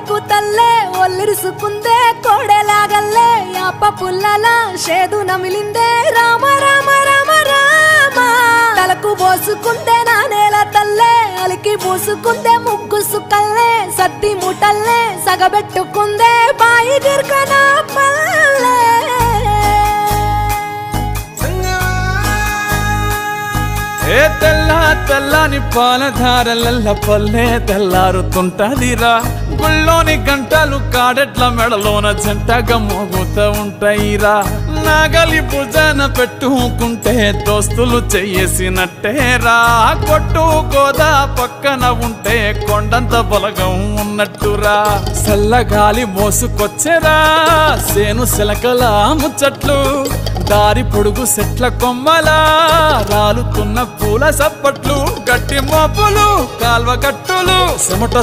నీకు తల్లే ఒల్లిరుసుకుందే కోడెలాగల్లే యాప పుల్లల షేదు నమిలిందే రామ రామ రామ రామ తలకు పోసుకుందే నా నేల తల్లే అలికి పూసుకుందే ముగ్గు సుక్కల్లే సద్ది ముటల్లే సగబెట్టుకుందే బాయి గిర్కన పల్లె ఏ తెల్ల తెల్లని పాలధారలల్ల పల్లె తెల్లారుతుంటదిరా గుళ్ళోని గంటలు కాడెట్ల మెడలోన జంటగా మోగుతూ ఉంటాయిరా నాగలి భుజాన పెట్టుకుంటే దోస్తులు చెయ్యేసినట్టేరా కొట్టు గోదా పక్కన ఉంటే కొండంత బలగం ఉన్నట్టురా చల్లగాలి మోసుకొచ్చేరా సేను శిలకల ముచ్చట్లు దారి పొడుగు సెట్ల కొమ్మలా రాలుతున్న పూల సప్పట్లు గట్టి మోపులు కాల్వ గట్టులు చెమట